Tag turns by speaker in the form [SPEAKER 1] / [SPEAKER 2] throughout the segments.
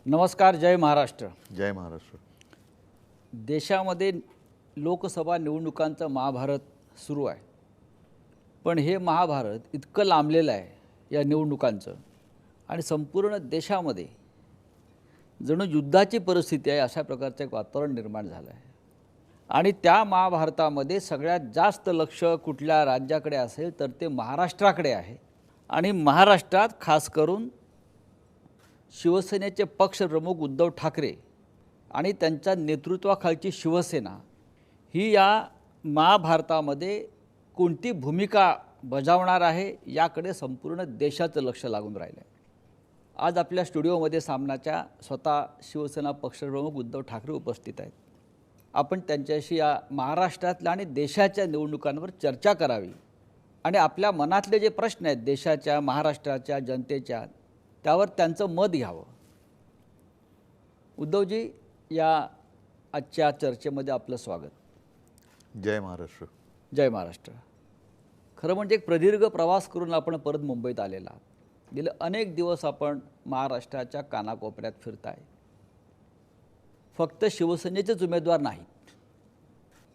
[SPEAKER 1] नमस्कार. जय महाराष्ट्र.
[SPEAKER 2] जय महाराष्ट्र.
[SPEAKER 1] देशामध्ये लोकसभा निवडणुकांचं महाभारत सुरू आहे. पण हे महाभारत इतकं लांबलेलं आहे या निवडणुकांचं आणि संपूर्ण देशामध्ये जणू युद्धाची परिस्थिती आहे अशा प्रकारचं एक वातावरण निर्माण झालं आहे. आणि त्या महाभारतामध्ये सगळ्यात जास्त लक्ष कुठल्या राज्याकडे असेल तर ते महाराष्ट्राकडे आहे. आणि महाराष्ट्रात खास करून शिवसेनेचे पक्षप्रमुख उद्धव ठाकरे आणि त्यांच्या नेतृत्वाखालची शिवसेना ही या महाभारतामध्ये कोणती भूमिका बजावणार आहे याकडे संपूर्ण देशाचं लक्ष लागून राहिलं आहे. आज आपल्या स्टुडिओमध्ये सामनाच्या स्वतः शिवसेना पक्षप्रमुख उद्धव ठाकरे उपस्थित आहेत. आपण त्यांच्याशी या महाराष्ट्रातल्या आणि देशाच्या निवडणुकांवर चर्चा करावी आणि आपल्या मनातले जे प्रश्न आहेत देशाच्या महाराष्ट्राच्या जनतेच्या त्यावर त्यांचं मत घ्यावं. उद्धवजी, या आजच्या चर्चेमध्ये आपलं स्वागत.
[SPEAKER 2] जय महाराष्ट्र.
[SPEAKER 1] जय महाराष्ट्र. खरं म्हणजे एक प्रदीर्घ प्रवास करून आपण परत मुंबईत आलेला आहात. गेले अनेक दिवस आपण महाराष्ट्राच्या कानाकोपऱ्यात फिरताय. फक्त शिवसेनेचेच उमेदवार नाहीत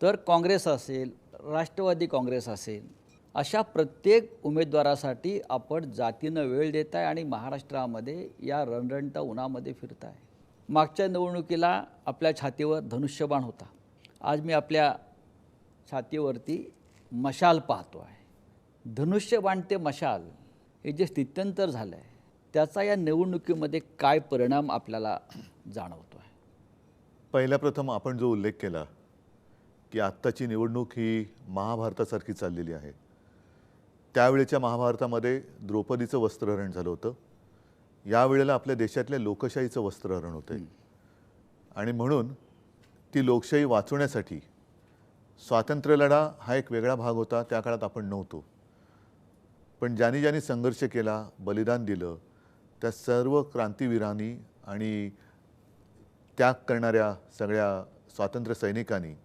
[SPEAKER 1] तर काँग्रेस असेल, राष्ट्रवादी काँग्रेस असेल, अशा प्रत्येक उमेदवारासाठी आपण जातीनं वेळ देत आहे आणि महाराष्ट्रामध्ये या रणरणत्या उन्हामध्ये फिरत आहे. मागच्या निवडणुकीला आपल्या छातीवर धनुष्यबाण होता. आज मी आपल्या छातीवरती मशाल पाहतो आहे. धनुष्यबाण ते मशाल हे जे स्थित्यंतर झालं आहे त्याचा या निवडणुकीमध्ये काय परिणाम आपल्याला जाणवतो आहे?
[SPEAKER 2] पहिल्या प्रथम आपण जो उल्लेख केला की आत्ताची निवडणूक ही महाभारतासारखी चाललेली आहे. त्यावेळेच्या महाभारतामध्ये द्रौपदीचं वस्त्रहरण झालं होतं. यावेळेला आपल्या देशातल्या लोकशाहीचं वस्त्रहरण होतं आहे. आणि म्हणून ती लोकशाही वाचवण्यासाठी स्वातंत्र्यलढा हा एक वेगळा भाग होता. त्या काळात आपण नव्हतो. पण ज्यांनी ज्यांनी संघर्ष केला, बलिदान दिलं, त्या सर्व क्रांतीवीरांनी आणि त्याग करणाऱ्या सगळ्या स्वातंत्र्य सैनिकांनी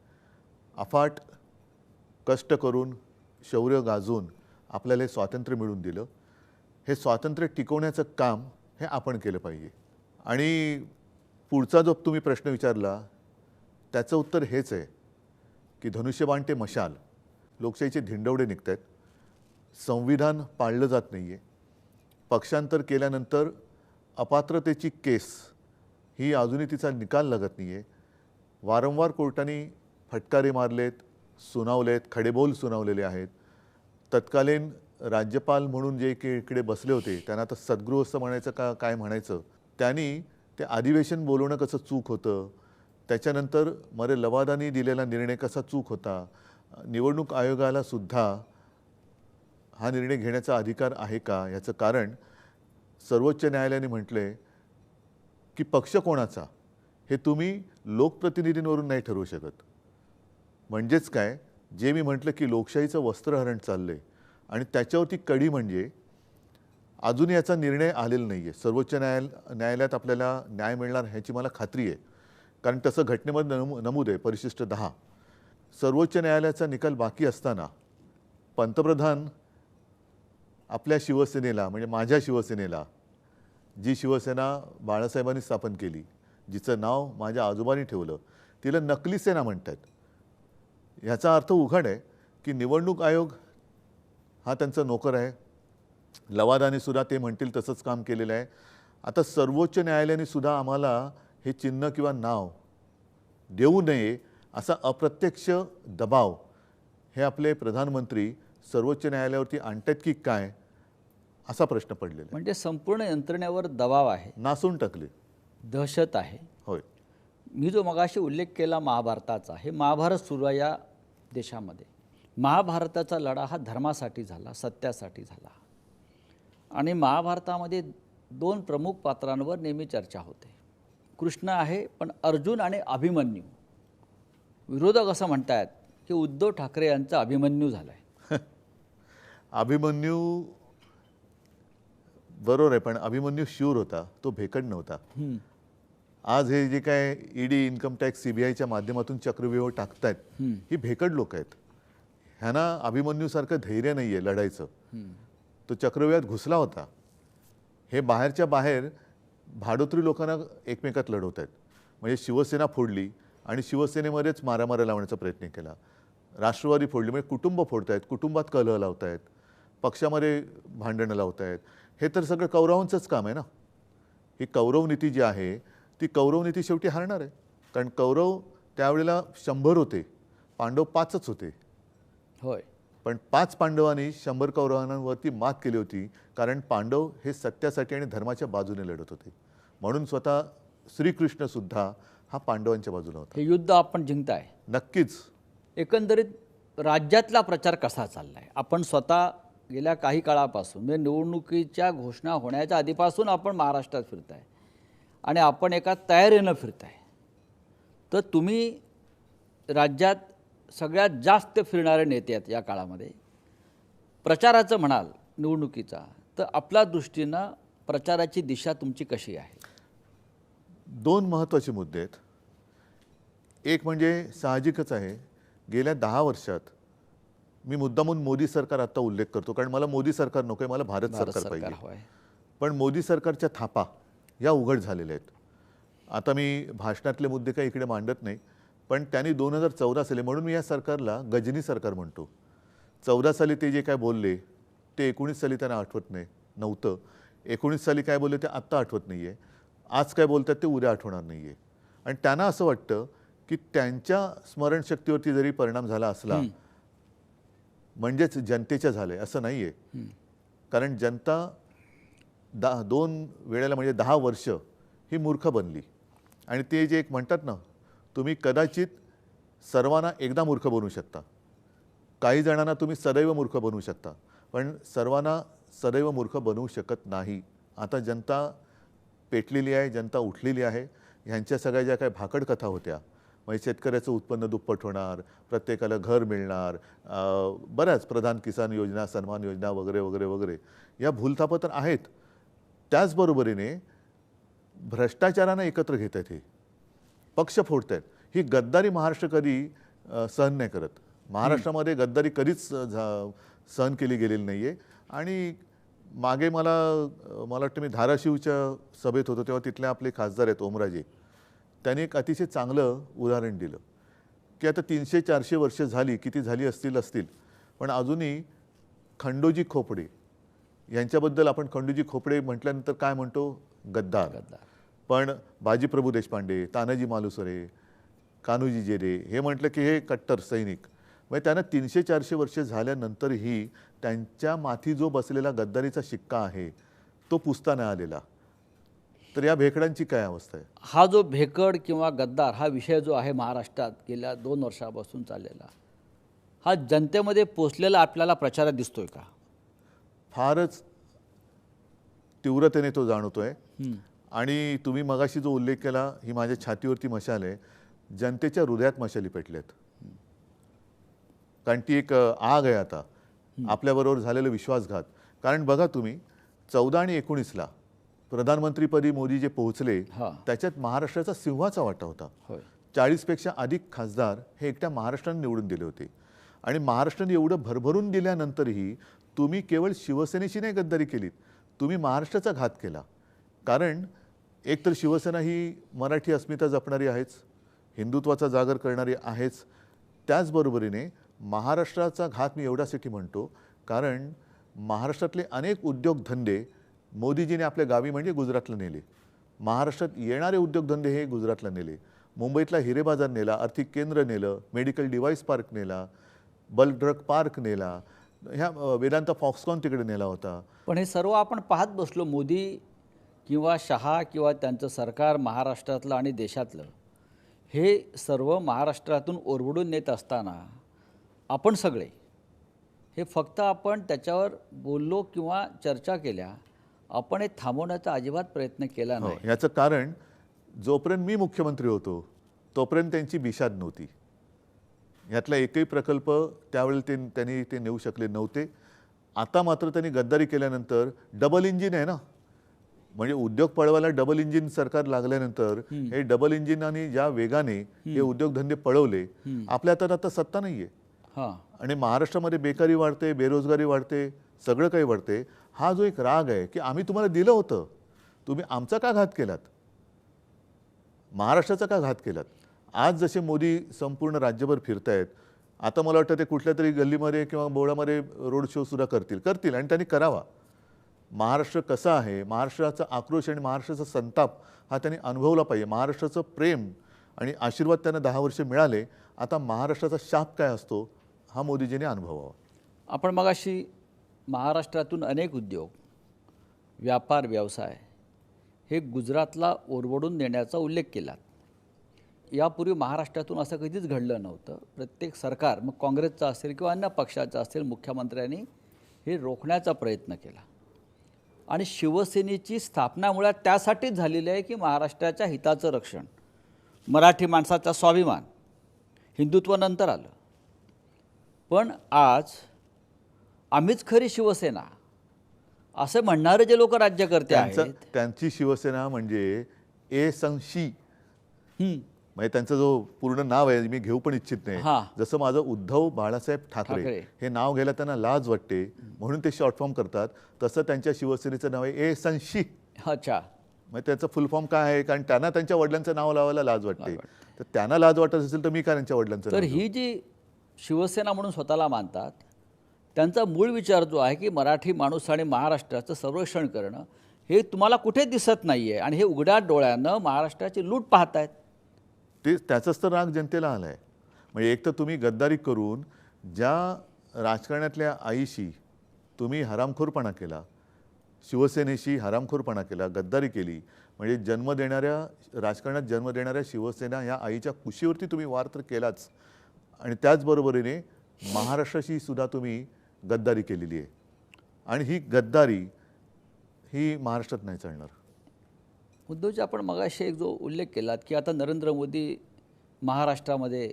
[SPEAKER 2] अफाट कष्ट करून, शौर्य गाजवून आपल्याला हे स्वातंत्र्य मिळवून दिलं. हे स्वातंत्र्य टिकवण्याचं काम हे आपण केलं पाहिजे. आणि पुढचा जो तुम्ही प्रश्न विचारला त्याचं उत्तर हेच आहे की धनुष्यबाण ते मशाल, लोकशाहीचे धिंडवडे निघत आहेत. संविधान पाळलं जात नाही आहे. पक्षांतर केल्यानंतर अपात्रतेची केस ही अजूनही तिचा निकाल लागत नाही आहे. वारंवार कोर्टाने फटकारे मारलेत, सुनावलेत, खडेबोल सुनावलेले आहेत. तत्कालीन राज्यपाल म्हणून जे इकडे बसले होते त्यांना आता सद्गृह असं म्हणायचं का काय म्हणायचं, त्यांनी ते अधिवेशन बोलवणं कसं चूक होतं, त्याच्यानंतर मरे लवादानी दिलेला निर्णय कसा चूक होता, निवडणूक आयोगाला सुद्धा हा निर्णय घेण्याचा अधिकार आहे का, याचं कारण सर्वोच्च न्यायालयाने म्हटले की पक्ष कोणाचा हे तुम्ही लोकप्रतिनिधींवरून नाही ठरवू शकत. म्हणजेच काय, जे मी म्हटलं की लोकशाहीचं वस्त्रहरण चाललं आहे आणि त्याच्यावरती कडी म्हणजे अजून याचा निर्णय आलेला नाही आहे. सर्वोच्च न्यायालयात आपल्याला न्याय मिळणार ह्याची मला खात्री आहे. कारण तसं घटनेमध्ये नमूद आहे परिशिष्ट 10. सर्वोच्च न्यायालयाचा निकाल बाकी असताना पंतप्रधान आपल्या शिवसेनेला, म्हणजे माझ्या शिवसेनेला, जी शिवसेना बाळासाहेबांनी स्थापन केली, जिचं नाव माझ्या आजोबांनी ठेवलं, तिला नकली सेना म्हणतात. ह्याचा अर्थ उघड आहे की निवडणूक आयोग हा त्यांचा नोकर आहे. लवादाने सुद्धा ते म्हणतील तसंच काम केलेलं आहे. आता सर्वोच्च न्यायालयाने सुद्धा आम्हाला हे चिन्ह किंवा नाव देऊ नये असा अप्रत्यक्ष दबाव हे आपले प्रधानमंत्री सर्वोच्च न्यायालयावरती आणतात की काय, असा प्रश्न पडलेला.
[SPEAKER 1] म्हणजे संपूर्ण यंत्रणेवर दबाव आहे,
[SPEAKER 2] नासून टाकले,
[SPEAKER 1] दहशत आहे.
[SPEAKER 2] होय.
[SPEAKER 1] मी जो मगाशी उल्लेख केला महाभारताचा, हे महाभारत सुरू आहे या देशामध्ये. महाभारताचा लढा हा धर्मासाठी झाला, सत्यासाठी झाला. आणि महाभारतामध्ये दोन प्रमुख पात्रांवर नेहमी चर्चा होते. कृष्ण आहे, पण अर्जुन आणि अभिमन्यू. विरोधक असं म्हणतात की उद्धव ठाकरे यांचा अभिमन्यू झाला आहे.
[SPEAKER 2] अभिमन्यू बरोबर आहे, पण अभिमन्यू शूर होता, तो भेकड नव्हता. आज हे जे काय ईडी, इन्कम टॅक्स, सीबीआयच्या माध्यमातून चक्रव्यूह टाकतायत ही भेकड लोक आहेत. ह्यांना अभिमन्यूसारखं धैर्य नाही आहे लढायचं. तो चक्रव्यूहात घुसला होता. हे बाहेरच्या बाहेर भाडोत्री लोकांना एकमेकात लढवत आहेत. म्हणजे शिवसेना फोडली आणि शिवसेनेमध्येच मारामाऱ्या लावण्याचा प्रयत्न केला. राष्ट्रवादी फोडली म्हणजे कुटुंब फोडत आहेत, कुटुंबात कलह लावत आहेत, पक्षामध्ये भांडणं लावत आहेत. हे तर सगळं कौरवांचंच काम आहे ना. ही कौरव नीती जी आहे ती कौरव नीती शेवटी हारणार आहे. कारण कौरव त्यावेळेला 100 होते, पांडव 5च होते.
[SPEAKER 1] होय.
[SPEAKER 2] पण 5 पांडवांनी 100 कौरवांवरती मात केली होती. कारण पांडव हे सत्यासाठी आणि धर्माच्या बाजूने लढत होते. म्हणून स्वतः श्रीकृष्णसुद्धा हा पांडवांच्या बाजूला होता.
[SPEAKER 1] हे युद्ध आपण जिंकताय.
[SPEAKER 2] नक्कीच.
[SPEAKER 1] एकंदरीत राज्यातला प्रचार कसा चाललाय? आपण स्वतः गेल्या काही काळापासून म्हणजे निवडणुकीच्या घोषणा होण्याच्या आधीपासून आपण महाराष्ट्रात फिरताय आणि आपण एका तयारीनं फिरताय. तर तुम्ही राज्यात सगळ्यात जास्त फिरणारे नेते आहेत या काळामध्ये. प्रचाराचं म्हणाल निवडणुकीचा, तर आपल्या दृष्टीनं प्रचाराची दिशा तुमची कशी आहे?
[SPEAKER 2] 2 महत्त्वाचे मुद्दे आहेत. एक म्हणजे साहजिकच आहे, गेल्या 10 वर्षात मी मुद्दामून मोदी सरकार आता उल्लेख करतो, कारण मला मोदी सरकार नको आहे, मला भारत सरकार पाहिजे.
[SPEAKER 1] होय.
[SPEAKER 2] पण मोदी सरकारच्या थापा या उघड झालेल्या आहेत. आता मी भाषणातले मुद्दे काही इकडे मांडत नाही, पण त्यांनी 2014 साली, म्हणून मी या सरकारला गजनी सरकार म्हणतो. 14 साली ते जे काय बोलले ते 19 साली त्यांना आठवत नव्हतं. 19 साली काय बोलले ते आत्ता आठवत नाही आहे. आज काय बोलतात ते उद्या आठवणार नाही आहे. आणि त्यांना असं वाटतं की त्यांच्या स्मरणशक्तीवरती जरी परिणाम झाला असला म्हणजेच जनतेच्या झाले, असं नाही आहे. कारण जनता 2 वेळेला म्हणजे 10 वर्ष ही मूर्ख बनली. आणि ते जे एक म्हणतात ना, तुम्ही कदाचित सर्वांना एकदा मूर्ख बनवू शकता, काही जणांना तुम्ही सदैव मूर्ख बनवू शकता, पण सर्वांना सदैव मूर्ख बनवू शकत नाही. आता जनता पेटलेली आहे, जनता उठलेली आहे. ह्यांच्या सगळ्या ज्या काही भाकड कथा होत्या, म्हणजे शेतकऱ्याचं उत्पन्न दुप्पट होणार, प्रत्येकाला घर मिळणार, बऱ्याच प्रधान किसान योजना, सन्मान योजना वगैरे वगैरे वगैरे, या भूलथापा तर आहेत. त्याचबरोबरीने भ्रष्टाचारानं एकत्र घेत आहेत, हे पक्ष फोडत आहेत. ही गद्दारी महाराष्ट्र कधी सहन नाही करत. महाराष्ट्रामध्ये गद्दारी कधीच सहन केली गेलेली नाही आहे. आणि मागे मला वाटतं मी धाराशिवच्या सभेत होतो तेव्हा तिथले आपले खासदार आहेत ओमराजे, त्यांनी एक अतिशय चांगलं उदाहरण दिलं की आता 300-400 वर्ष झाली, किती झाली असतील, पण अजूनही खंडोजी खोपडे यांच्याबद्दल आपण खंडोजी खोपडे म्हटल्यानंतर काय म्हणतो? गद्दार. पण बाजीप्रभू देशपांडे, तानाजी मालुसरे, कान्होजी जेरे हे म्हटलं की हे कट्टर सैनिक. म्हणजे त्यांना 300-400 वर्ष झाल्यानंतरही त्यांच्या माथी जो बसलेला गद्दारीचा शिक्का आहे तो पुसता नाही आलेला. तर या भेकडांची काय अवस्था आहे?
[SPEAKER 1] हा जो भेकड किंवा गद्दार हा विषय जो आहे महाराष्ट्रात गेल्या 2 वर्षापासून चाललेला, हा जनतेमध्ये पोचलेला आपल्याला प्रचारात दिसतोय का?
[SPEAKER 2] फारच तीव्रतेने तो जाणवतोय. आणि तुम्ही मगाशी जो उल्लेख केला, ही माझ्या छातीवरती मशाल आहे, जनतेच्या हृदयात मशाली पेटल्यात. कारण ती एक आग आहे आता आपल्याबरोबर झालेलं विश्वासघात. कारण बघा तुम्ही 14 आणि 19ला प्रधानमंत्रीपदी मोदी जे पोहोचले त्याच्यात महाराष्ट्राचा सिंहाचा वाटा होता. 40पेक्षा अधिक खासदार हे एकट्या महाराष्ट्राने निवडून दिले होते. आणि महाराष्ट्राने एवढं भरभरून दिल्यानंतरही तुम्ही केवळ शिवसेनेशी नाही गद्दारी केलीत, तुम्ही महाराष्ट्राचा घात केला. कारण एकतर शिवसेना ही मराठी अस्मिता जपणारी आहेच, हिंदुत्वाचा जागर करणारी आहेच. त्याचबरोबरीने महाराष्ट्राचा घात मी एवढ्यासाठी म्हणतो कारण महाराष्ट्रातले अनेक उद्योगधंदे मोदीजीने आपल्या गावी म्हणजे गुजरातला नेले. महाराष्ट्रात येणारे उद्योगधंदे हे गुजरातला नेले. मुंबईतला हिरे बाजार नेला, आर्थिक केंद्र नेलं, मेडिकल डिव्हाइस पार्क नेला, बल्क ड्रग पार्क नेला, ह्या वेदांता फॉक्सकॉन तिकडे नेला होता.
[SPEAKER 1] पण हे सर्व आपण पाहत बसलो. मोदी किंवा शहा किंवा त्यांचं सरकार महाराष्ट्रातलं आणि देशातलं हे सर्व महाराष्ट्रातून ओरबडून नेत असताना आपण सगळे हे फक्त आपण त्याच्यावर बोललो किंवा चर्चा केल्या, आपण हे थांबवण्याचा अजिबात प्रयत्न केला नाही.
[SPEAKER 2] याचं कारण जोपर्यंत मी मुख्यमंत्री होतो तोपर्यंत त्यांची बिशाद नव्हती. यातला एकही प्रकल्प त्यावेळी त्यांनी ते नेऊ शकले नव्हते. आता मात्र त्यांनी गद्दारी केल्यानंतर डबल इंजिन आहे ना, म्हणजे उद्योग पळवायला डबल इंजिन सरकार लागल्यानंतर हे डबल इंजिन आणि ज्या वेगाने हे उद्योगधंदे पळवले, आपल्या हातात आता सत्ता नाही आहे. आणि महाराष्ट्रामध्ये बेकारी वाढते, बेरोजगारी वाढते, सगळं काही वाढते. हा जो एक राग आहे की आम्ही तुम्हाला दिलं होतं, तुम्ही आमचा का घात केलात? महाराष्ट्राचा का घात केलात? आज जसे मोदी संपूर्ण राज्यभर फिरतायत, आता मला वाटतं ते कुठल्या तरी गल्लीमध्ये किंवा बोळामध्ये रोड शो सुद्धा करतील आणि त्यांनी करावा. महाराष्ट्र कसा आहे, महाराष्ट्राचा आक्रोश आणि महाराष्ट्राचा संताप हा त्यांनी अनुभवला पाहिजे. महाराष्ट्राचं प्रेम आणि आशीर्वाद त्यांना 10 वर्ष मिळाले. आता महाराष्ट्राचा शाप काय असतो हा मोदीजींनी अनुभवावा.
[SPEAKER 1] आपण मगाशी महाराष्ट्रातून अनेक उद्योग, व्यापार, व्यवसाय हे गुजरातला ओरबडून नेण्याचा उल्लेख केला. यापूर्वी महाराष्ट्रातून असं कधीच घडलं नव्हतं. प्रत्येक सरकार, मग काँग्रेसचं असेल किंवा अन्य पक्षाचं असेल, मुख्यमंत्र्यांनी हे रोखण्याचा प्रयत्न केला. आणि शिवसेनेची स्थापना मुळात त्यासाठीच झालेली आहे की महाराष्ट्राच्या हिताचं रक्षण, मराठी माणसाचा स्वाभिमान, हिंदुत्व नंतर आलं. पण आज आम्हीच खरी शिवसेना असं म्हणणारे जे लोक राज्यकर्ते आहेत,
[SPEAKER 2] त्यांची शिवसेना म्हणजे ए संशी, म्हणजे त्यांचं जो पूर्ण नाव आहे मी घेऊ पण इच्छित नाही. जसं माझं उद्धव बाळासाहेब ठाकरे हे नाव घ्यायला त्यांना लाज वाटते म्हणून ते शॉर्ट फॉर्म करतात, तसं त्यांच्या शिवसेनेचं नाव आहे ए संशी.
[SPEAKER 1] अच्छा,
[SPEAKER 2] मग त्याचं फुल फॉर्म काय आहे? कारण त्यांना त्यांच्या वडिलांचं नाव लावायला लाज वाटते. तर त्यांना लाज वाटत असेल तर मी काय त्यांच्या वडिलांचं
[SPEAKER 1] तर ही जी शिवसेना म्हणून स्वतःला मानतात त्यांचा मूळ विचार जो आहे की मराठी माणूस आणि महाराष्ट्राचं संरक्षण करणं, हे तुम्हाला कुठे दिसत नाही आहे आणि हे उघड्या डोळ्यानं महाराष्ट्राची लूट पाहतायत.
[SPEAKER 2] त्याचाच तर राग जनतेला आला आहे. म्हणजे एक तर तुम्ही गद्दारी करून ज्या राजकारणातल्या आईशी तुम्ही हरामखोरपणा केला, शिवसेनेशी हरामखोरपणा केला, गद्दारी केली, म्हणजे राजकारणात जन्म देणाऱ्या शिवसेना या आईच्या कुशीवरती तुम्ही वार तर केलाच, आणि त्याचबरोबरीने महाराष्ट्राशी सुद्धा तुम्ही गद्दारी केलेली आहे. आणि ही गद्दारी ही महाराष्ट्रात नाही चालणार.
[SPEAKER 1] उद्धवजी, आपण मगाशी एक जो उल्लेख केलात की आता नरेंद्र मोदी महाराष्ट्रामध्ये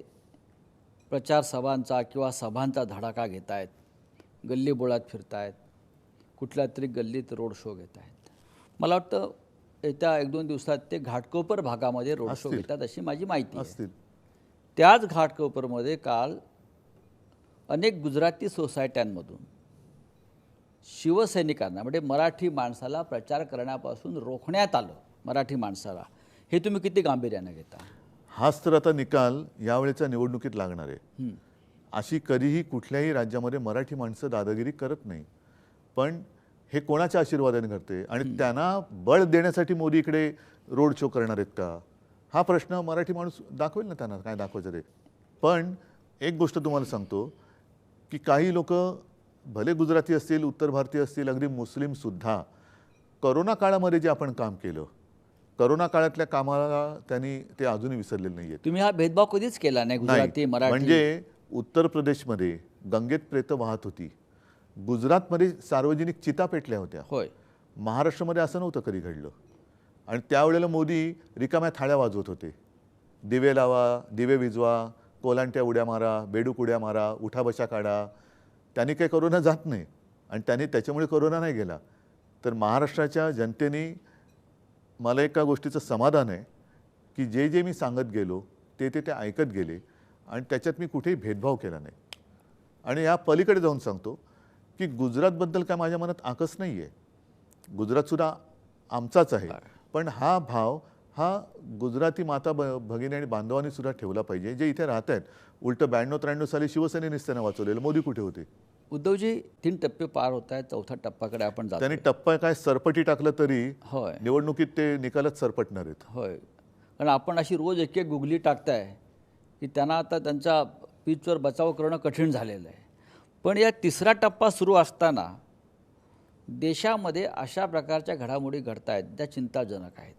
[SPEAKER 1] प्रचार सभांचा किंवा सभांचा धडाका घेत आहेत, गल्लीबोळात फिरत आहेत, कुठल्या तरी गल्लीत रोड शो घेत आहेत. मला वाटतं येत्या 1-2 दिवसात ते घाटकोपर भागामध्ये रोड शो घेतात अशी माझी माहिती आहे. त्याच घाटकोपरमध्ये काल अनेक गुजराती सोसायट्यांमधून शिवसैनिकांना, म्हणजे मराठी माणसाला प्रचार करण्यापासून रोखण्यात आलं. मराठी माणसाला, हे तुम्ही किती गांभीर्यानं घेता?
[SPEAKER 2] हाच तर आता निकाल यावेळेच्या निवडणुकीत लागणार आहे. अशी कधीही कुठल्याही राज्यामध्ये मराठी माणसं दादागिरी करत नाही. पण हे कोणाच्या आशीर्वादाने करते आणि त्यांना बळ देण्यासाठी मोदी इकडे रोड शो करणार आहेत का, हा प्रश्न मराठी माणूस दाखवेल ना, त्यांना काय दाखवायचं ते. पण एक गोष्ट तुम्हाला सांगतो की काही लोक भले गुजराती असतील, उत्तर भारतीय असतील, अगदी मुस्लिमसुद्धा करोना काळामध्ये जे आपण काम केलं, करोना काळातल्या कामाला त्यांनी ते अजूनही विसरलेले नाही आहेत.
[SPEAKER 1] तुम्ही हा भेदभाव कधीच केला नाही गुजराती मराठी?
[SPEAKER 2] म्हणजे उत्तर प्रदेशमध्ये गंगेत प्रेतं वाहत होती, गुजरातमध्ये सार्वजनिक चिता पेटल्या होत्या.
[SPEAKER 1] होय,
[SPEAKER 2] महाराष्ट्रामध्ये असं नव्हतं कधी घडलं. आणि त्यावेळेला मोदी रिकाम्या थाळ्या वाजवत होते, दिवे लावा, दिवे विजवा, कोलांट्या उड्या मारा, बेडूक उड्या मारा, उठा बशा काढा. त्यांनी काही कोरोना जात नाही आणि त्यांनी त्याच्यामुळे कोरोना नाही गेला. तर महाराष्ट्राच्या जनतेने, मला एका गोष्टीचं समाधान आहे की जे जे मी सांगत गेलो ते ऐकत गेले आणि त्याच्यात मी कुठेही भेदभाव केला नाही. आणि या पलीकडे जाऊन सांगतो की गुजरातबद्दल काय माझ्या मनात आकस नाही आहे. गुजरातसुद्धा आमचाच आहे. पण हा भाव हा गुजराती माता भगिनी आणि बांधवांनी सुद्धा ठेवला पाहिजे, जे इथे राहत आहेत. उलटं 92-93 साली शिवसेनेनेच त्यांना वाचवलेलं, मोदी कुठे होते?
[SPEAKER 1] उद्धवजी, 3 टप्पे पार होत आहेत, 4थ्या टप्प्याकडे आपण जातो.
[SPEAKER 2] त्यांनी टप्पा काय सरपटी टाकलं तरी
[SPEAKER 1] होय,
[SPEAKER 2] निवडणुकीत ते निकालच सरपटणार आहेत.
[SPEAKER 1] होय, कारण आपण अशी रोज एक गुगली टाकताय की त्यांना आता त्यांच्या पिचवर बचाव करणं कठीण झालेलं आहे. पण या 3रा टप्पा सुरू असताना देशामध्ये अशा प्रकारच्या घडामोडी घडत आहेत ज्या चिंताजनक आहेत.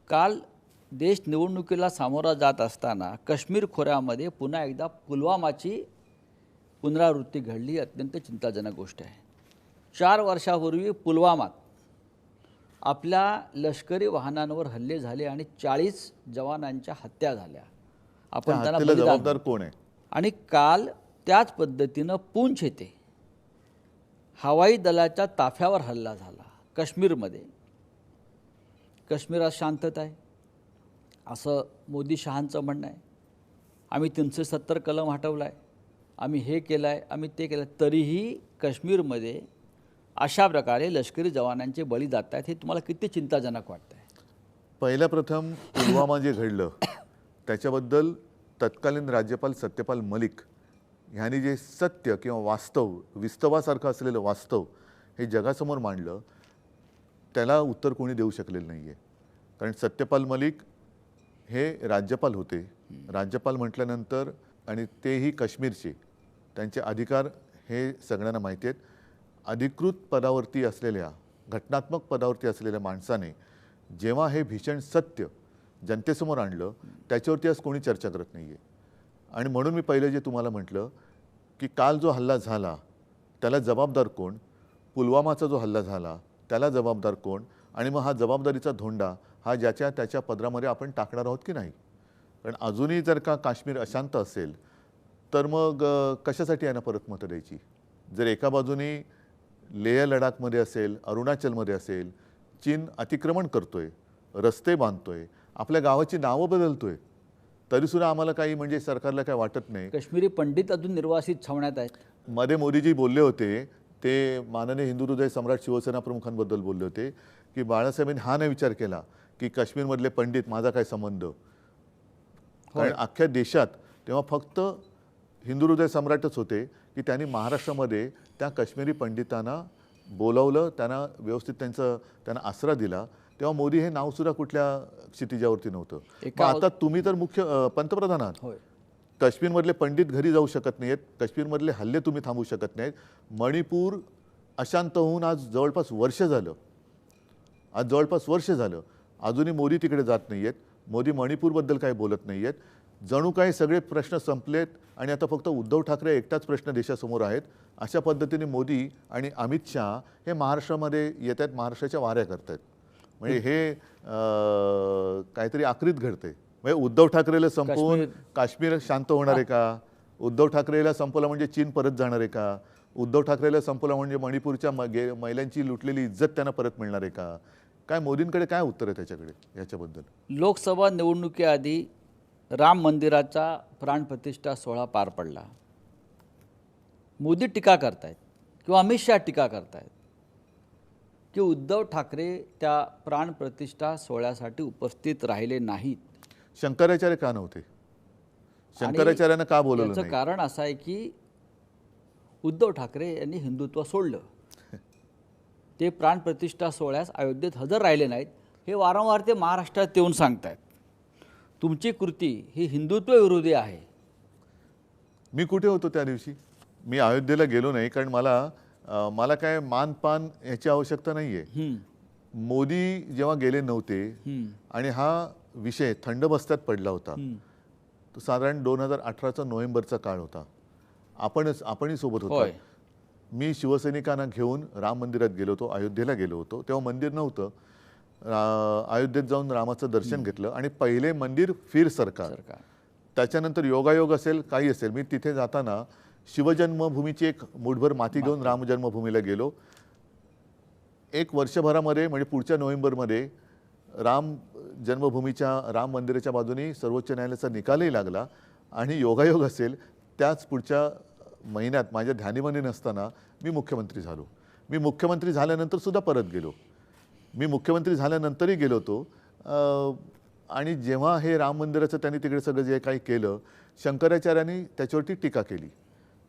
[SPEAKER 1] काल देश निवडणुकीला सामोरा जात असताना काश्मीर खोऱ्यामध्ये पुन्हा एकदा पुलवामाची पुनरावृत्ती घडली. अत्यंत चिंताजनक गोष्ट आहे. 4 वर्षापूर्वी पुलवामात आपल्या लष्करी वाहनांवर हल्ले झाले आणि 40 जवानांच्या हत्या झाल्या. आपण त्यांना
[SPEAKER 2] जबाबदार कोण आहे?
[SPEAKER 1] आणि काल त्याच पद्धतीनं पूंछ येथे हवाई दलाच्या ताफ्यावर हल्ला झाला काश्मीरमध्ये. काश्मीरात शांतता आहे असं मोदी शहांचं म्हणणं आहे. आम्ही 370 कलम हटवला आहे, आम्ही हे केलं आहे, आम्ही ते केलं आहे. तरीही काश्मीरमध्ये अशा प्रकारे लष्करी जवानांचे बळी जात आहेत हे तुम्हाला किती चिंताजनक वाटतं आहे?
[SPEAKER 2] पहिल्या प्रथम पुलवामा जे घडलं त्याच्याबद्दल तत्कालीन राज्यपाल सत्यपाल मलिक ह्यांनी जे सत्य किंवा वास्तव विस्तवासारखं असलेलं वास्तव हे जगासमोर मांडलं, त्याला उत्तर कोणी देऊ शकलेलं नाही आहे. कारण सत्यपाल मलिक हे राज्यपाल होते. राज्यपाल म्हटल्यानंतर आणि तेही काश्मीरचे, त्यांचे अधिकार हे सगळ्यांना माहिती आहेत. अधिकृत पदावरती असलेल्या, घटनात्मक पदावरती असलेल्या माणसाने जेव्हा हे भीषण सत्य जनतेसमोर आणलं त्याच्यावरती आज कोणी चर्चा करत नाही आहे. आणि म्हणून मी पहिले जे तुम्हाला म्हटलं की काल जो हल्ला झाला त्याला जबाबदार कोण, पुलवामाचा जो हल्ला झाला त्याला जबाबदार कोण, आणि मग हा जबाबदारीचा धोंडा हा ज्याच्या त्याच्या पदरामध्ये आपण टाकणार आहोत की नाही. कारण अजूनही जर का काश्मीर अशांत असेल तर मग कशासाठी यांना परत मतं द्यायची. जर एका बाजूने लेह लडाखमध्ये असेल, अरुणाचलमध्ये असेल, चीन अतिक्रमण करतोय, रस्ते बांधतोय, आपल्या गावाची नावं बदलतोय, तरीसुद्धा आम्हाला काही म्हणजे सरकारला काय वाटत नाही.
[SPEAKER 1] काश्मीरी पंडित अजून निर्वासित छावण्यात आहेत.
[SPEAKER 2] मध्ये मोदीजी बोलले होते, ते माननीय हिंदू हृदय सम्राट शिवसेना प्रमुखांबद्दल बोलले होते की बाळासाहेबांनी हा नाही विचार केला की काश्मीरमधले पंडित माझा काय संबंध. कारण अख्ख्या देशात तेव्हा फक्त हिंदू हृदय सम्राटच होते की त्यांनी महाराष्ट्रामध्ये त्या काश्मीरी पंडितांना बोलावलं, त्यांना व्यवस्थित त्यांना आसरा दिला. तेव्हा मोदी हे नावसुद्धा कुठल्या क्षितिजावरती नव्हतं. मग आता तुम्ही तर मुख्य पंतप्रधान आहात. काश्मीरमधले पंडित घरी जाऊ शकत नाहीत, काश्मीरमधले हल्ले तुम्ही थांबवू शकत नाहीत. मणिपूर अशांत होऊन आज जवळपास वर्ष झालं, अजूनही मोदी तिकडे जात नाही आहेत. मोदी मणिपूरबद्दल काही बोलत नाही आहेत. जणू काही सगळे प्रश्न संपलेत आणि आता फक्त उद्धव ठाकरे एकटाच प्रश्न देशासमोर आहेत. अशा पद्धतीने मोदी आणि अमित शहा हे महाराष्ट्रामध्ये येत आहेत, महाराष्ट्राच्या वाऱ्या करत आहेत. म्हणजे हे काहीतरी आकृत घडते. म्हणजे उद्धव ठाकरेला संपवून काश्मीर शांत होणार आहे का? उद्धव ठाकरेला संपवलं म्हणजे चीन परत जाणार आहे का? उद्धव ठाकरेला संपवलं म्हणजे मणिपूरच्या महिलांची लुटलेली इज्जत त्यांना परत मिळणार आहे का? काय मोदींकडे काय उत्तर आहे त्याच्याकडे याच्याबद्दल?
[SPEAKER 1] लोकसभा निवडणुकीआधी राम मंदिराचा प्राणप्रतिष्ठा सोहळा पार पडला. मोदी टीका करतायत किंवा अमित शहा टीका करतायत की उद्धव ठाकरे त्या प्राणप्रतिष्ठा सोहळ्यासाठी उपस्थित राहिले नाहीत.
[SPEAKER 2] शंकराचार्य का नव्हते? शंकराचार्यांना का बोलवलं नाही?
[SPEAKER 1] कारण असं आहे की उद्धव ठाकरे यांनी हिंदुत्व सोडलं. ते प्राणप्रतिष्ठा सोहळ्यास अयोध्येत हजर राहिले नाहीत. हे वारंवार ते महाराष्ट्रात येऊन सांगतायत. तुमची कृती ही हिंदुत्व विरोधी आहे.
[SPEAKER 2] मी कुठे होतो त्या दिवशी? मी अयोध्येला गेलो नाही, कारण मला काय मानपान याची आवश्यकता नाही आहे. मोदी जेव्हा गेले नव्हते आणि हा विषय थंड बस्त्यात पडला होता, तो साधारण 2018चा नोव्हेंबरचा काळ होता. आपणही सोबत होतो. मी शिवसैनिकांना घेऊन राम मंदिरात गेलो होतो, अयोध्येला गेलो होतो. तेव्हा मंदिर नव्हतं. अयोध्येत जाऊन रामाचं दर्शन घेतलं आणि पहिले मंदिर फिर सरकार. त्याच्यानंतर योगायोग असेल काही असेल, मी तिथे जाताना शिवजन्मभूमीची एक मुठभर माती घेऊन राम जन्मभूमीला गेलो. एक वर्षभरामध्ये म्हणजे पुढच्या नोव्हेंबरमध्ये राम जन्मभूमीच्या राम मंदिराच्या बाजूने सर्वोच्च न्यायालयाचा निकालही लागला. आणि योगायोग असेल त्याच पुढच्या महिन्यात माझ्या ध्यानीमनी नसताना मी मुख्यमंत्री झालो. मी मुख्यमंत्री झाल्यानंतर सुद्धा परत गेलो. मी मुख्यमंत्री झाल्यानंतरही गेलो होतो. आणि जेव्हा हे राम मंदिराचं त्यांनी तिकडे सगळं जे काही केलं, शंकराचार्यांनी त्याच्यावरती टीका केली.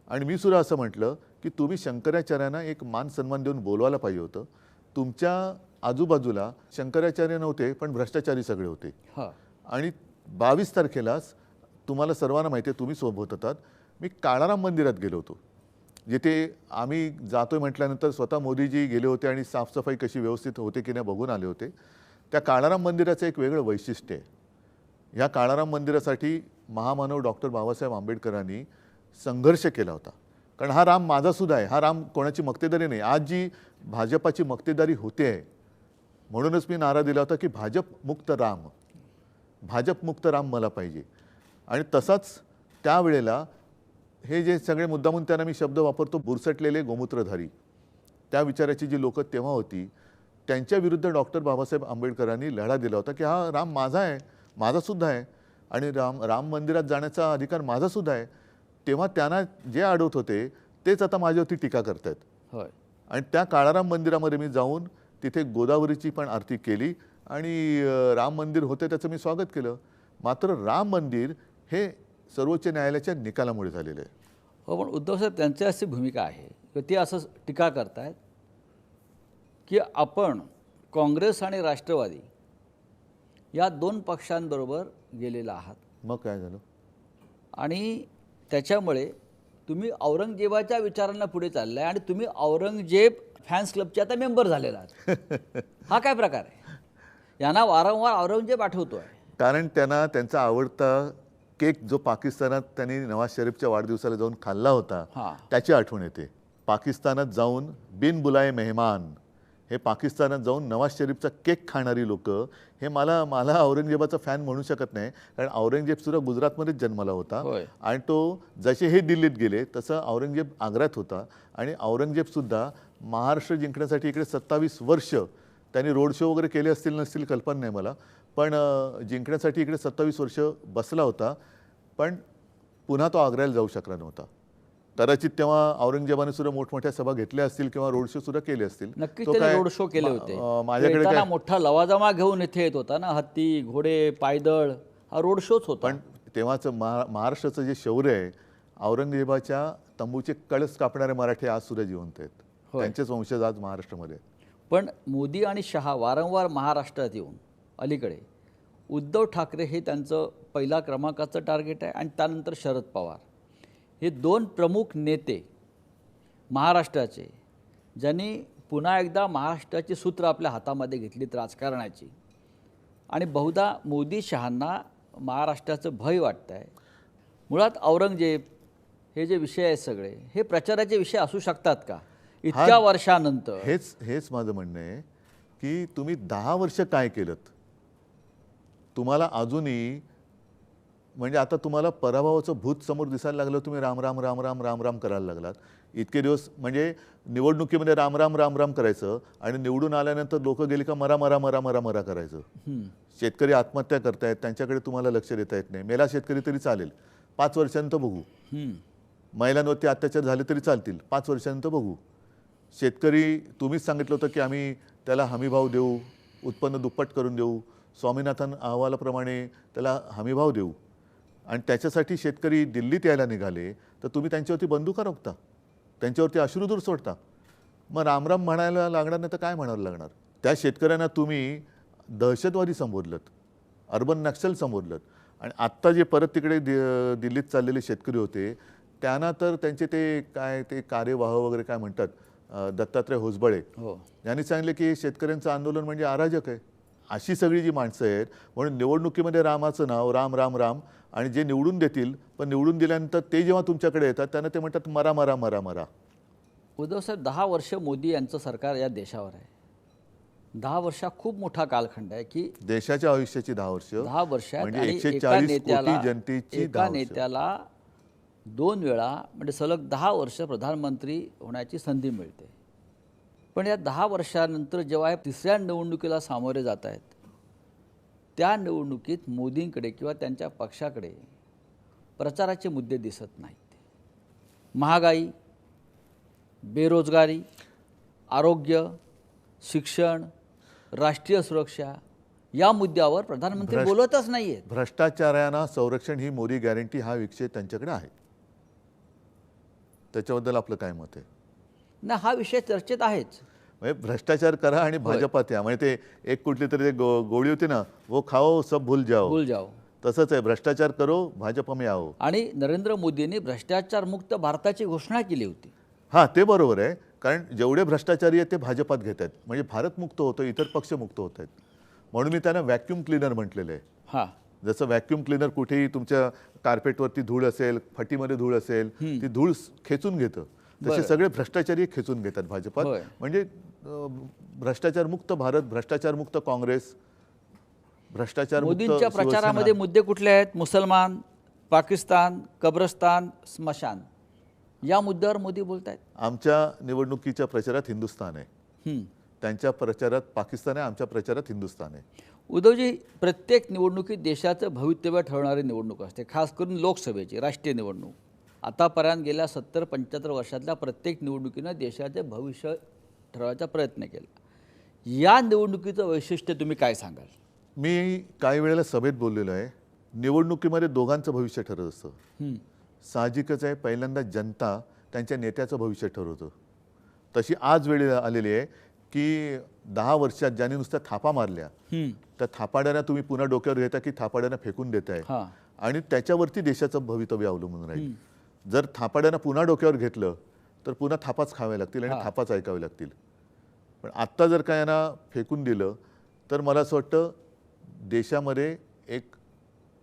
[SPEAKER 2] आणि मी सुद्धा असं म्हटलं की तुम्ही शंकराचार्यांना एक मान सन्मान देऊन बोलवायला पाहिजे होतं. तुमच्या आजूबाजूला शंकराचार्य नव्हते, पण भ्रष्टाचारी सगळे होते. आणि 22 तारखेलाच तुम्हाला सर्वांना माहिती आहे, तुम्ही सोबत होतात, मी काळाराम मंदिरात गेलो होतो. जिथे आम्ही जातोय म्हटल्यानंतर स्वतः मोदीजी गेले होते आणि साफसफाई कशी व्यवस्थित होते की नाही बघून आले होते. त्या काळाराम मंदिराचं एक वेगळं वैशिष्ट्य आहे. ह्या काळाराम मंदिरासाठी महामानव डॉक्टर बाबासाहेब आंबेडकरांनी संघर्ष केला होता. कारण हा राम माझासुद्धा आहे, हा राम कोणाची मक्तेदारी नाही. आज जी भाजपाची मक्तेदारी होते आहे, म्हणूनच मी नारा दिला होता की भाजप मुक्त राम मला पाहिजे. आणि तसाच त्यावेळेला हे जे सगळे मुद्दामून त्यांना मी शब्द वापरतो, बुरसटलेले गोमूत्रधारी, त्या विचाराची जी लोकं तेव्हा होती, त्यांच्या विरुद्ध डॉक्टर बाबासाहेब आंबेडकरांनी लढा दिला होता की हा राम माझा आहे, माझासुद्धा आहे, आणि राम मंदिरात जाण्याचा अधिकार माझासुद्धा आहे. तेव्हा त्यांना जे अडवत होते तेच आता माझ्यावरती टीका करतायत. आणि त्या काळाराम मंदिरामध्ये मी जाऊन तिथे गोदावरीची पण आरती केली आणि राम मंदिर होते त्याचं मी स्वागत केलं. मात्र राम मंदिर हे सर्वोच्च न्यायालयाच्या निकालामुळे झालेलं आहे.
[SPEAKER 1] हो, पण उद्धव साहेब त्यांची अशी भूमिका आहे की ते असं टीका करतायत की आपण काँग्रेस आणि राष्ट्रवादी या दोन पक्षांबरोबर गेलेला आहात
[SPEAKER 2] मग काय झालं?
[SPEAKER 1] आणि त्याच्यामुळे तुम्ही औरंगजेबाच्या विचारांना पुढे चाललाय आणि तुम्ही औरंगजेब फॅन्स क्लबचे आता मेंबर झालेला आहात. हा काय प्रकार आहे? यांना वारंवार औरंगजेब आठवतोय.
[SPEAKER 2] कारण त्यांना त्यांचा आवडता केक जो पाकिस्तानात त्यांनी नवाज शरीफच्या वाढदिवसाला जाऊन खाल्ला होता
[SPEAKER 1] हां.
[SPEAKER 2] त्याची आठवण येते. पाकिस्तानात जाऊन बिन बुलाए मेहमान हे पाकिस्तानात जाऊन नवाज शरीफचा केक खाणारी लोक हे मला औरंगजेबाचा फॅन म्हणू शकत नाही. कारण औरंगजेबसुद्धा गुजरातमध्येच जन्माला होता
[SPEAKER 1] होय.
[SPEAKER 2] आणि तो जसे हे दिल्लीत गेले तसं औरंगजेब आग्र्यात होता. आणि औरंगजेबसुद्धा महाराष्ट्र जिंकण्यासाठी इकडे 27 वर्ष त्यांनी रोड शो वगैरे केले असतील नसतील कल्पना नाही मला, पण जिंकण्यासाठी इकडे 27 वर्ष बसला होता. पण पुन्हा तो आग्र्याला जाऊ शकला नव्हता. कदाचित तेव्हा औरंगजेबाने सुद्धा मोठमोठ्या सभा घेतल्या असतील किंवा रोड शो सुद्धा केले असतील.
[SPEAKER 1] नक्कीच
[SPEAKER 2] तो
[SPEAKER 1] त्याने
[SPEAKER 2] काय
[SPEAKER 1] रोड शो केले होते.
[SPEAKER 2] माझ्याकडे
[SPEAKER 1] येताना
[SPEAKER 2] काय
[SPEAKER 1] मोठा लवाजमा घेऊन इथे येत होता ना, हत्ती, घोडे, पायदळ, हा रोड शोच होता.
[SPEAKER 2] पण तेव्हाचं महाराष्ट्राचं जे शौर्य आहे, औरंगजेबाच्या तंबूचे कळस कापणारे मराठी आज सुद्धा जिवंत आहेत.
[SPEAKER 1] होय.
[SPEAKER 2] त्यांचेच वंशज आज महाराष्ट्रामध्ये आहेत.
[SPEAKER 1] पण मोदी आणि शहा वारंवार महाराष्ट्रात येऊन अलीकडे उद्धव ठाकरे हे त्यांचं पहिला क्रमांकाचं टार्गेट आहे आणि त्यानंतर शरद पवार हे दोन प्रमुख नेते महाराष्ट्राचे, ज्यांनी पुन्हा एकदा महाराष्ट्राची सूत्र आपल्या हातामध्ये घेतलीत राजकारणाची. आणि बहुधा मोदी शहांना महाराष्ट्राचं भय वाटतं आहे. मुळात औरंगजेब हे जे विषय आहेत सगळे हे प्रचाराचे विषय असू शकतात का इतक्या वर्षानंतर?
[SPEAKER 2] हेच माझं म्हणणं आहे की तुम्ही 10 वर्ष काय केलं? तुम्हाला अजूनही म्हणजे आता तुम्हाला पराभवाचं भूत समोर दिसायला लागलं, तुम्ही राम राम राम राम राम राम करायला लागलात. इतके दिवस म्हणजे निवडणुकीमध्ये राम राम राम राम करायचं आणि निवडून आल्यानंतर लोक गेली का मरा मरा मरा मरा मरा करायचं. शेतकरी आत्महत्या करतायत त्यांच्याकडे तुम्हाला लक्ष देता येत नाही. मेला शेतकरी तरी चालेल, 5 वर्षांनंतर बघू. महिलांवरती अत्याचार झाले तरी चालतील, 5 वर्षांनंतर बघू. शेतकरी तुम्हीच सांगितलं होतं की आम्ही त्याला हमीभाव देऊ, उत्पन्न दुप्पट करून देऊ, स्वामीनाथन अहवालाप्रमाणे त्याला हमीभाव देऊ. आणि त्याच्यासाठी शेतकरी दिल्लीत यायला निघाले तर तुम्ही त्यांच्यावरती बंदुका रोखता, त्यांच्यावरती अश्रुधूर सोडता. मग रामराम म्हणायला लागणार नाही तर काय म्हणायला लागणार? त्या शेतकऱ्यांना तुम्ही दहशतवादी संबोधलत, अर्बन नक्षल संबोधलत. आणि आत्ता जे परत तिकडे दिल्लीत चाललेले शेतकरी होते त्यांना तर त्यांचे ते काय ते कार्यवाह वगैरे काय म्हणतात, दत्तात्रय होसबळे यांनी सांगितले की शेतकऱ्यांचं आंदोलन म्हणजे अराजक आहे. अशी सगळी जी माणसं आहेत म्हणून निवडणुकीमध्ये रामाचं नाव राम राम राम, आणि जे निवडून देतील पण निवडून दिल्यानंतर ते जेव्हा तुमच्याकडे येतात त्यांना ते म्हणतात मरा मरा मरा मरा.
[SPEAKER 1] उद्धव साहेब 10 वर्ष मोदी यांचं सरकार या देशावर आहे. 10 वर्ष खूप मोठा कालखंड आहे की
[SPEAKER 2] देशाच्या आयुष्याची 10 वर्ष,
[SPEAKER 1] 10 वर्षात
[SPEAKER 2] म्हणजे
[SPEAKER 1] आणि
[SPEAKER 2] 140 कोटी जनतेची 10 वर्ष.
[SPEAKER 1] नेत्याला 2 वेळा म्हणजे सलग 10 वर्ष प्रधानमंत्री होण्याची संधी मिळते. पण या 10 वर्षानंतर जेव्हा तिसऱ्या निवडणुकीला सामोरे जात आहेत त्या निवडणुकीत मोदींकडे किंवा त्यांच्या पक्षाकडे प्रचाराचे मुद्दे दिसत नाहीत. महागाई, बेरोजगारी, आरोग्य, शिक्षण, राष्ट्रीय सुरक्षा या मुद्द्यावर प्रधानमंत्री बोलतच नाही आहेत.
[SPEAKER 2] भ्रष्टाचारांना संरक्षण ही मोदी गॅरंटी हा विषय त्यांच्याकडे आहे. त्याच्याबद्दल आपलं काय मत आहे?
[SPEAKER 1] ना, हा विषय चर्चेत आहेच.
[SPEAKER 2] म्हणजे भ्रष्टाचार करा आणि भाजपात या. म्हणजे ते एक कुठली तरी गोळी होती ना, वो खाओ सब भूल जाओ. तसंच आहे, भ्रष्टाचार करो भाजपा में आओ.
[SPEAKER 1] आणि नरेंद्र मोदींनी भ्रष्टाचार मुक्त भारताची घोषणा केली होती.
[SPEAKER 2] हां, ते बरोबर आहे. कारण जेवढे भ्रष्टाचारी आहेत ते भाजपात घेत आहेत, म्हणजे भारत मुक्त होतं, इतर पक्ष मुक्त होत आहेत. म्हणून मी त्यांना व्हॅक्यूम क्लीनर म्हटलेलं आहे.
[SPEAKER 1] हां,
[SPEAKER 2] जसं व्हॅक्यूम क्लीनर कुठेही तुमच्या कार्पेटवरती धूळ असेल, फटीमध्ये धूळ असेल, ती धूळ खेचून घेतं, तसे सगळे भ्रष्टाचारी खेचून घेतात भाजपात. म्हणजे भ्रष्टाचार मुक्त भारत, भ्रष्टाचार मुक्त काँग्रेस, भ्रष्टाचार मुक्त.
[SPEAKER 1] मोदींच्या प्रचारामध्ये मुद्दे कुठले आहेत? मुसलमान, पाकिस्तान, कब्रस्तान, स्मशान या मुद्द्यावर मोदी बोलत आहेत.
[SPEAKER 2] आमच्या निवडणुकीच्या प्रचारात हिंदुस्थान आहे, त्यांच्या प्रचारात पाकिस्तान आहे, आमच्या प्रचारात हिंदुस्थान आहे.
[SPEAKER 1] उद्धवजी, प्रत्येक निवडणुकीत देशाचं भवितव्य ठरवणारी निवडणूक असते, खास करून लोकसभेची राष्ट्रीय निवडणूक. आतापर्यंत गेल्या 70-75 वर्षातल्या प्रत्येक निवडणुकीनं देशाचे भविष्य ठरवायचा प्रयत्न केला. या निवडणुकीचं वैशिष्ट्य तुम्ही काय सांगाल?
[SPEAKER 2] मी काही वेळेला सभेत बोललेलो आहे, निवडणुकीमध्ये दोघांचं भविष्य ठरत असतं. साहजिकच आहे, पहिल्यांदा जनता त्यांच्या नेत्याचं भविष्य ठरवतं. तशी आज वेळ आलेली आहे की 10 वर्षात ज्यांनी नुसत्या थापा मारल्या त्या थापाड्यांना तुम्ही पुन्हा डोक्यावर घेता की थापाड्यांना फेकून देताय, आणि त्याच्यावरती देशाचं भवितव्य अवलंबून राहील. जर थापाड्यांना पुन्हा डोक्यावर घेतलं तर पुन्हा थापाच खाव्या लागतील आणि थापाच ऐकावे लागतील. पण आत्ता जर का यांना फेकून दिलं तर मला असं वाटतं देशामध्ये एक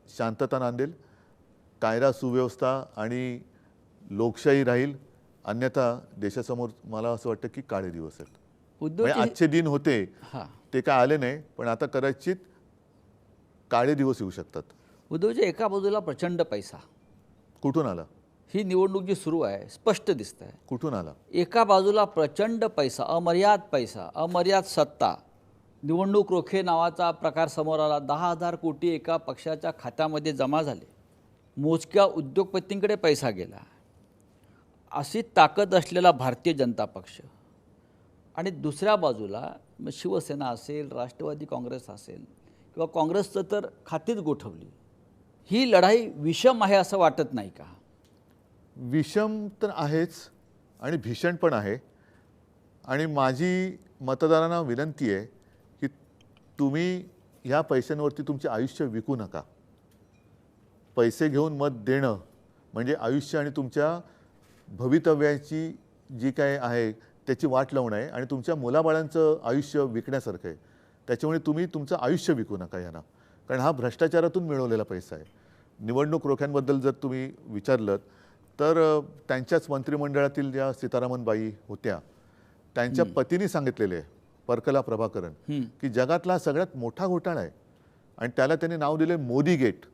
[SPEAKER 2] शांतता नांदेल, कायदा सुव्यवस्था आणि लोकशाही राहील. अन्यथा देशासमोर मला असं वाटतं की काळे दिवस आहेत. म्हणजे आजचे दिन होते ते काय आले नाही, पण आता कदाचित काळे दिवस येऊ शकतात.
[SPEAKER 1] उद्धवजी, एका बाजूला प्रचंड पैसा
[SPEAKER 2] कुठून आला?
[SPEAKER 1] ही निवडणूक जी सुरू आहे स्पष्ट दिसत आहे.
[SPEAKER 2] कुठून आला?
[SPEAKER 1] एका बाजूला प्रचंड पैसा, अमर्याद सत्ता. निवडणूक रोखे नावाचा प्रकार समोर आला. 10,000 कोटी एका पक्षाच्या खात्यामध्ये जमा झाले. मोजक्या उद्योगपतींकडे पैसा गेला. अशी ताकद असलेला भारतीय जनता पक्ष आणि दुसऱ्या बाजूला शिवसेना असेल, राष्ट्रवादी काँग्रेस असेल किंवा काँग्रेसचं तर खातीच गोठवली. ही लढाई विषम आहे असं वाटत नाही का?
[SPEAKER 2] विषम तर आहेच आणि भीषण पण आहे. आणि माझी मतदारांना विनंती आहे की तुम्ही ह्या पैशांवरती तुमचे आयुष्य विकू नका. पैसे घेऊन मत देणं म्हणजे आयुष्य आणि तुमच्या भवितव्याची जी काय आहे त्याची वाट लावणं आहे आणि तुमच्या मुलाबाळांचं आयुष्य विकण्यासारखं आहे. त्याच्यामुळे तुम्ही तुमचं आयुष्य विकू नका यांना, कारण हा भ्रष्टाचारातून मिळवलेला पैसा आहे. निवडणूक रोख्यांबद्दल जर तुम्ही विचारलं तर त्यांच्याच मंत्रिमंडळातील ज्या सीतारामनबाई होत्या त्यांच्या पतीने सांगितलेले आहे, परकला प्रभाकरन, की जगातला सगळ्यात मोठा घोटाळा आहे आणि त्याला त्यांनी नाव दिले मोदी गेट.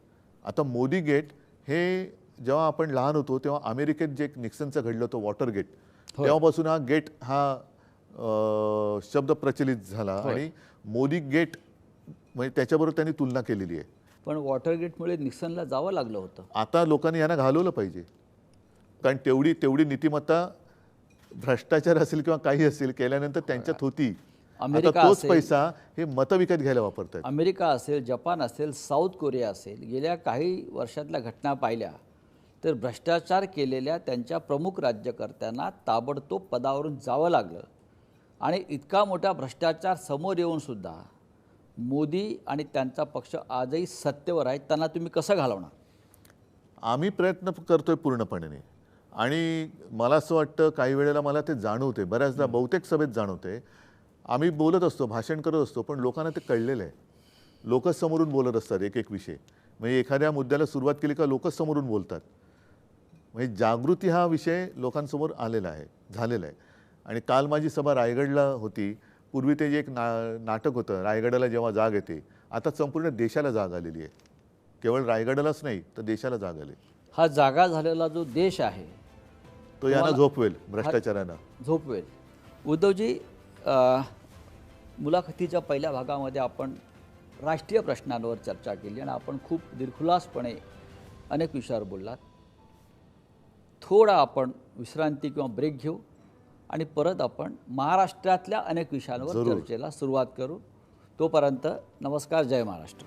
[SPEAKER 2] आता मोदी गेट हे जेव्हा आपण लहान होतो तेव्हा अमेरिकेत जे निक्सनचं घडलं होतं वॉटर गेट, तेव्हापासून हा गेट हा शब्द प्रचलित झाला आणि मोदी गेट म्हणजे त्याच्याबरोबर त्यांनी तुलना केलेली आहे.
[SPEAKER 1] पण वॉटर गेटमुळे निक्सनला जावं लागलं होतं.
[SPEAKER 2] आता लोकांनी यांना घालवलं पाहिजे, कारण तेवढी नीतिमत्ता भ्रष्टाचार असेल किंवा काही असेल केल्यानंतर त्यांच्यात होती. आता तोच पैसा हे मतं विकत घ्यायला वापरतात.
[SPEAKER 1] अमेरिका असेल, जपान असेल, साऊथ कोरिया असेल, गेल्या काही वर्षातल्या घटना पाहिल्या तर भ्रष्टाचार केलेल्या त्यांच्या प्रमुख राज्यकर्त्यांना ताबडतोब पदावरून जावं लागलं. आणि इतका मोठा भ्रष्टाचार समोर येऊनसुद्धा मोदी आणि त्यांचा पक्ष आजही सत्तेवर आहेत. त्यांना तुम्ही कसं घालवणार?
[SPEAKER 2] आम्ही प्रयत्न करतोय पूर्णपणे. आणि मला असं वाटतं काही वेळेला मला ते जाणवते, बऱ्याचदा बहुतेक सभेत जाणवते. आम्ही बोलत असतो, भाषण करत असतो, पण लोकांना ते कळलेलं आहे. लोकच समोरून बोलत असतात एक एक विषय. म्हणजे एखाद्या मुद्द्याला सुरुवात केली का लोकच समोरून बोलतात. म्हणजे जागृती हा विषय लोकांसमोर आलेला आहे, झालेला आहे. आणि काल माझी सभा रायगडला होती. पूर्वी ते जे एक नाटक होतं, रायगडाला जेव्हा जाग येते, आता संपूर्ण देशाला जाग आलेली आहे. केवळ रायगडालाच नाही तर देशाला जाग आली.
[SPEAKER 1] हा जागा झालेला जो देश आहे
[SPEAKER 2] तो यांना झोपवेल, भ्रष्टाचारांना
[SPEAKER 1] झोपवेल. उद्धवजी, मुलाखतीच्या पहिल्या भागामध्ये आपण राष्ट्रीय प्रश्नांवर चर्चा केली आणि आपण खूप दिलखुलासपणे अनेक विषयावर बोललात. थोडा आपण विश्रांती किंवा ब्रेक घेऊ आणि परत आपण महाराष्ट्रातल्या अनेक विषयांवर चर्चेला सुरुवात करू. तोपर्यंत नमस्कार, जय महाराष्ट्र.